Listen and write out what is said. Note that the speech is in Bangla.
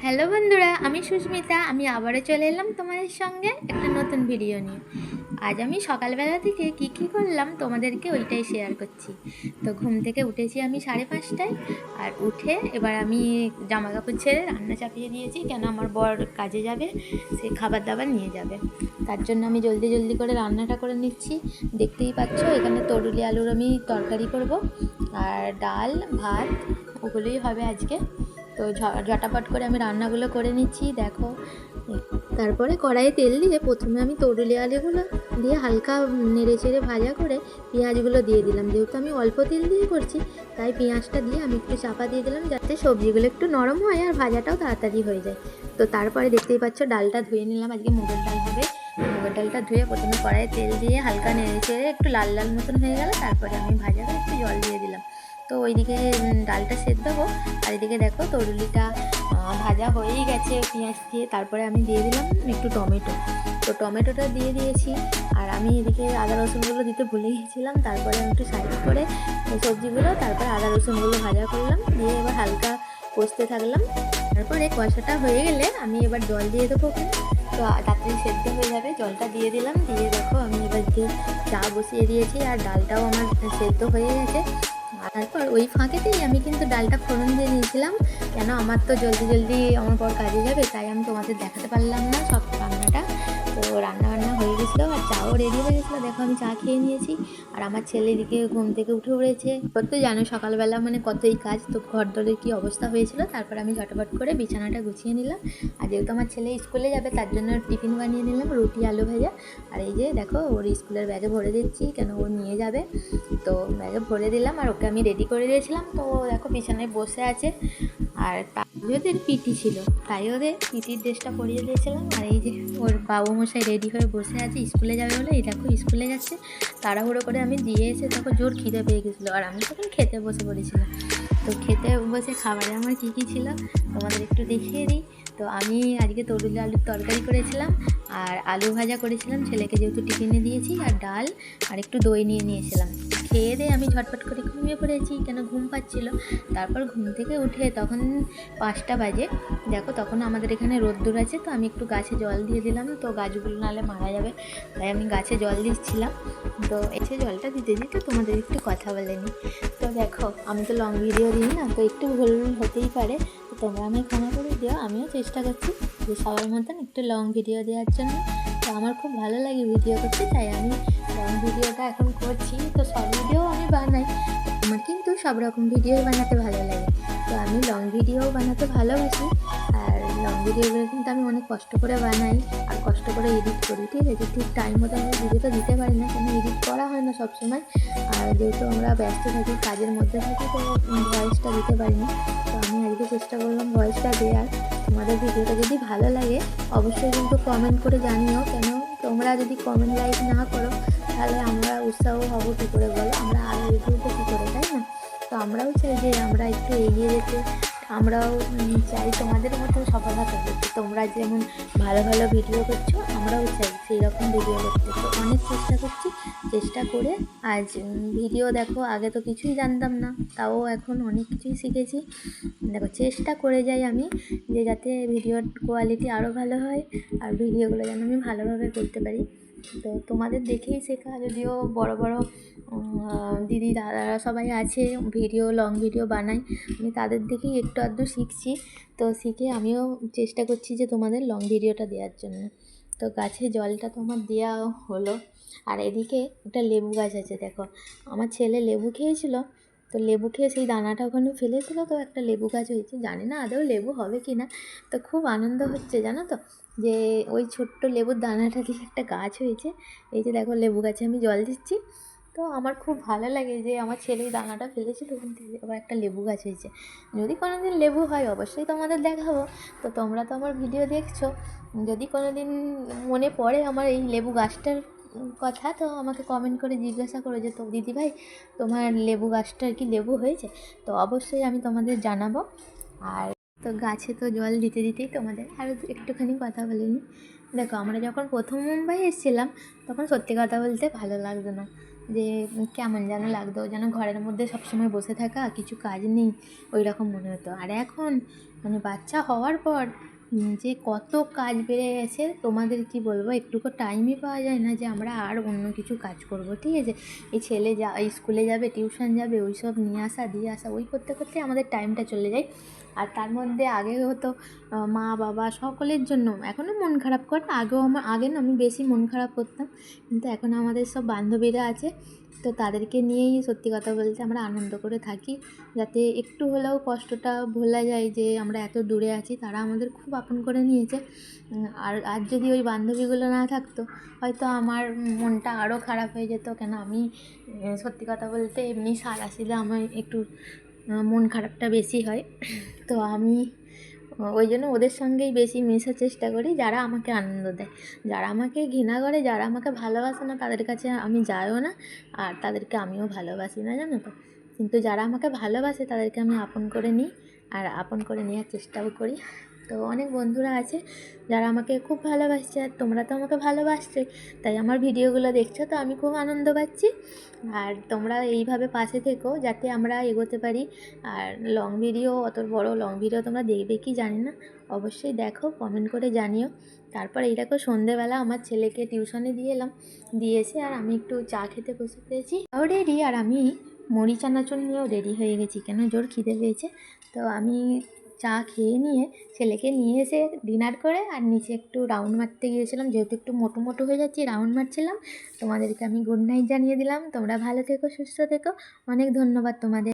হ্যালো বন্ধুরা, আমি সুস্মিতা। আমি আবারও চলে এলাম তোমাদের সঙ্গে একটা নতুন ভিডিও নিয়ে। আজ আমি সকালবেলা থেকে কি করলাম তোমাদেরকে ওইটাই শেয়ার করছি। তো ঘুম থেকে উঠেছি আমি 5:30টায়। আর উঠে এবার আমি জামা কাপড় ছেড়ে রান্না চাপিয়ে দিয়েছি, কেন আমার বর কাজে যাবে, সে খাবার দাবার নিয়ে যাবে। তার জন্য আমি জলদি জলদি করে রান্নাটা করে নিচ্ছি। দেখতেই পাচ্ছ এখানে তরুলি আলুর আমি তরকারি করব, আর ডাল ভাত ওগুলোই হবে আজকে। তো ঝটাপট করে আমি রান্নাগুলো করে নিচ্ছি। দেখো, তারপরে কড়াইয়ে তেল দিয়ে প্রথমে আমি তরুলি আলুগুলো দিয়ে হালকা নেড়ে চেড়ে ভাজা করে পেঁয়াজগুলো দিয়ে দিলাম। যেহেতু আমি অল্প তেল দিয়ে করছি, তাই পেঁয়াজটা দিয়ে আমি একটু চাপা দিয়ে দিলাম, যাতে সবজিগুলো একটু নরম হয় আর ভাজাটাও তাড়াতাড়ি হয়ে যায়। তো তারপরে দেখতেই পাচ্ছ ডালটা ধুয়ে নিলাম, আজকে মুগের ডাল হবে। মুগের ডালটা ধুয়ে প্রথমে কড়াইয়ে তেল দিয়ে হালকা নেড়ে চেড়ে একটু লাল লাল মতন হয়ে গেলে তারপরে আমি ভাজা করে একটু জল দিয়ে দিলাম। তো ওইদিকে ডালটা সেদ্ধ হোক, আর এদিকে দেখো তরুলিটা ভাজা হয়েই গেছে পেঁয়াজ দিয়ে। তারপরে আমি দিয়ে দিলাম একটু টমেটো। তো টমেটোটা দিয়ে দিয়েছি, আর আমি এদিকে আদা রসুনগুলো দিতে ভুলে গিয়েছিলাম। তারপরে আমি একটু সাইড করে সবজিগুলো, তারপরে আদা রসুনগুলো ভাজা করলাম, দিয়ে এবার হালকা কষতে থাকলাম। তারপরে কষাটা হয়ে গেলে আমি এবার জল দিয়ে দেবো, তো তাড়াতাড়ি সেদ্ধ হয়ে যাবে। জলটা দিয়ে দিলাম, দিয়ে দেখো আমি এবার চা বসিয়ে দিয়েছি, আর ডালটাও আমার সেদ্ধ হয়ে গেছে। তারপর ওই ফাঁকেতেই আমি কিন্তু ডালটা ফোড়ন দিয়ে নিয়েছিলাম, কেন আমার তো জলদি জলদি আমার পর কাজে যাবে, তাই আমি তোমাদের দেখাতে পারলাম না সব রান্নাটা। তো রান্না হয়ে গেছিলো, আর চাও রেডি হয়ে গেছিলো। দেখো আমি চা খেয়ে নিয়েছি, আর আমার ছেলে এদিকে ঘুম থেকে উঠে পড়েছে। এবার তো জানো সকালবেলা মানে কতই কাজ, তো ঘর দরের কী অবস্থা হয়েছিল। তারপর আমি ঝটপট করে বিছানাটা গুছিয়ে নিলাম। আর যেহেতু আমার ছেলে স্কুলে যাবে, তার জন্য টিফিন বানিয়ে নিলাম, রুটি আলু ভাজা। আর এই যে দেখো ওর স্কুলের ব্যাগে ভরে দিচ্ছি, কেন ও নিয়ে যাবে। তো ব্যাগে ভরে দিলাম, আর ওকে আমি রেডি করে দিয়েছিলাম। তো দেখো বিছানায় বসে আছে, আর ওদের পিটি ছিল, তাই ওদের পিটির ড্রেসটা পরিয়ে দিয়েছিলাম। আর এই যে ওর বাবুমশাই রেডি হয়ে বসে আছে স্কুলে যাবে বলে। এই দেখো স্কুলে যাচ্ছে, তাড়াহুড়ো করে আমি দিয়ে এসে দেখো জোর খিদে পেয়ে গেছিলো, আর আমি তখন খেতে বসে পড়েছিলাম। তো খেতে বসে খাবারে আমার কী ছিল তোমাদের একটু দেখিয়ে দিই। তো আমি আজকে তরুলি আলুর তরকারি করেছিলাম, আর আলু ভাজা করেছিলাম, ছেলেকে যেহেতু টিফিনে দিয়েছি, আর ডাল আর একটু দই নিয়ে নিয়েছিলাম। খেয়ে দিয়ে আমি ঝটপট করে ঘুমিয়ে পড়েছি, কেন ঘুম পাচ্ছিল। তারপর ঘুম থেকে উঠে তখন 5টা বাজে। দেখো তখন আমাদের এখানে রোদ্দুর আছে, তো আমি একটু গাছে জল দিয়ে দিলাম, তো গাছগুলো নাহলে মারা যাবে, তাই আমি গাছে জল দিচ্ছিলাম। তো এসে জলটা দিতে দিতে তোমাদের একটু কথা বলে নিই। তো দেখো আমি তো লং ভিডিও দিই না, তো একটু ভুল হতেই পারে, তো তোমরা আমি ক্ষমা করে দিও। আমিও চেষ্টা করছি যে সবার মতন একটু লং ভিডিও দেওয়ার জন্য। তো আমার খুব ভালো লাগে ভিডিও করতে, তাই আমি লং ভিডিওটা এখন করছি। তো শর্ট ভিডিও আমি বানাই, আমার কিন্তু সব রকম ভিডিও বানাতে ভালো লাগে। তো আমি লং ভিডিও বানাতে ভালোবাসি, আর লং ভিডিওগুলো কিন্তু আমি অনেক কষ্ট করে বানাই, আর কষ্ট করে এডিট করি। ঠিক আছে, ঠিক টাইম মতো আমি ভিডিওটা দিতে পারি না, কেন এডিট করা হয় না সবসময়। আর যেহেতু আমরা ব্যস্ত থাকি, কাজের মধ্যে থাকি, তো ভয়েসটা দিতে পারি না। তো আমি আজকে চেষ্টা করলাম ভয়েসটা দেওয়ার। তোমাদের ভিডিওটা যদি ভালো লাগে অবশ্যই কিন্তু কমেন্ট করে জানিও, কেন তোমরা যদি কমেন্ট লাইক না করো তাহলে আমরা উৎসাহ হব কী করে বলো, আমরা আরও এগিয়ে কী করে, তাই না? তো আমরাও চাই যে আমরা একটু এগিয়ে যেতে, আমরাও চাই তোমাদের মতো সফলতা করতে। তোমরা যেমন ভালো ভালো ভিডিও করছো, আমরাও চাই সেই রকম ভিডিও করতে। তো অনেক চেষ্টা করছি, চেষ্টা করে আজ ভিডিও দেখো, আগে তো কিছুই জানতাম না, তাও এখন অনেক কিছুই শিখেছি। দেখো চেষ্টা করে যাই আমি যে যাতে ভিডিওর কোয়ালিটি আরও ভালো হয়, আর ভিডিওগুলো যেন আমি ভালোভাবে করতে পারি। তো তোমাদের দেখেই শেখা, যদিও বড় বড় দিদি দাদারা সবাই আছে ভিডিও লং ভিডিও বানায়, আমি তাদের দেখেই একটু আধটু শিখছি। তো শিখে আমিও চেষ্টা করছি যে তোমাদের লং ভিডিওটা দেওয়ার জন্য। তো গাছে জলটা তোমার দেওয়া হলো, আর এদিকে একটা লেবু গাছ আছে। দেখো আমার ছেলে লেবু খেয়েছিল, তো লেবু খেয়ে সেই দানাটা ওখানে ফেলেছিল, তো একটা লেবু গাছ হয়েছে। জানি না আদৌ লেবু হবে কি না, তো খুব আনন্দ হচ্ছে জানো তো, যে ওই ছোট্ট লেবুর দানাটা দিয়ে একটা গাছ হয়েছে। এই যে দেখো লেবু গাছে আমি জল দিচ্ছি, তো আমার খুব ভালো লাগে যে আমার ছেলে দানাটা ফেলেছিল, ওখান থেকে আবার একটা লেবু গাছ হয়েছে। যদি কোনো দিন লেবু হয় অবশ্যই তোমাদের দেখাবো। তো তোমরা তো আমার ভিডিও দেখছো, যদি কোনো দিন মনে পড়ে আমার এই লেবু গাছটার কথা, তো আমাকে কমেন্ট করে জিজ্ঞাসা করো যে তো দিদিভাই তোমার লেবু গাছটার কি লেবু হয়েছে। তো অবশ্যই আমি তোমাদের জানাবো। আর তো গাছে তো জল দিতে দিতেই তোমাদের আরও একটুখানি কথা বলে নিই। দেখো আমরা যখন প্রথম মুম্বাই এসেছিলাম, তখন সত্যি কথা বলতে ভালো লাগতো না, যে কেমন যেন লাগতো, যেন ঘরের মধ্যে সবসময় বসে থাকা, কিছু কাজ নেই, ওই রকম মনে হতো। আর এখন মানে বাচ্চা হওয়ার পর যে কত কাজ বেড়ে গেছে তোমাদের কি বলবো, একটুকু টাইমই পাওয়া যায় না যে আমরা আর অন্য কিছু কাজ করব। ঠিক আছে, এই ছেলে এই স্কুলে যাবে, টিউশন যাবে, ওই সব নিয়ে আসা দিয়ে আসা, ওই করতে করতে আমাদের টাইমটা চলে যায়। আর তার মধ্যে আগে হতো মা বাবা সকলের জন্য, এখনও মন খারাপ করে, আগে না আমি বেশি মন খারাপ করতাম, কিন্তু এখন আমাদের সব বান্ধবীরা আছে, তো তাদেরকে নিয়েই সত্যি কথা বলতে আমরা আনন্দ করে থাকি, যাতে একটু হলেও কষ্টটা ভোলা যায় যে আমরা এত দূরে আছি। তারা আমাদের খুব আপন করে নিয়েছে। আর যদি ওই বান্ধবীগুলো না থাকতো, হয়তো আমার মনটা আরও খারাপ হয়ে যেত। কেন আমি সত্যি কথা বলতে এমনি সারাশিদে আমার একটু মন খারাপটা বেশি হয়। তো আমি ওই জন্য ওদের সঙ্গেই বেশি মেশার চেষ্টা করি, যারা আমাকে আনন্দ দেয়। যারা আমাকে ঘৃণা করে, যারা আমাকে ভালোবাসে না, তাদের কাছে আমি যাইও না, আর তাদেরকে আমিও ভালোবাসি না, জানো তো। কিন্তু যারা আমাকে ভালোবাসে তাদেরকে আমি আপন করে নিই, আর আপন করে নেওয়ার চেষ্টাও করি। তো অনেক বন্ধুরা আছে যারা আমাকে খুব ভালোবাসছে, আর তোমরা তো আমাকে ভালোবাসছে, তাই আমার ভিডিওগুলো দেখছো, তো আমি খুব আনন্দ পাচ্ছি। আর তোমরা এইভাবে পাশে থেকো যাতে আমরা এগোতে পারি। আর লং ভিডিও, অত বড় লং ভিডিও তোমরা দেখবে কি জানি না, অবশ্যই দেখো, কমেন্ট করে জানিও। তারপর এই দেখো সন্ধেবেলা আমার ছেলেকে টিউশনে দিয়ে এলাম, দিয়ে এসে আর আমি একটু চা খেতে বসে পেয়েছি, ও রেডি, আর আমি মুড়ি চানাচুর নিয়েও রেডি হয়ে গেছি, কেন জোর খিদে পেয়েছে। তো আমি চা খেয়ে নিয়ে ছেলেকে নিয়ে এসে ডিনার করে আর নিচে একটু রাউন্ড মারতে গিয়েছিলাম, যেহেতু একটু মোটো মোটো হয়ে যাচ্ছি, রাউন্ড মারছিলাম। তোমাদেরকে আমি গুড নাইট জানিয়ে দিলাম। তোমরা ভালো থেকো, সুস্থ থেকো, অনেক ধন্যবাদ তোমাদের।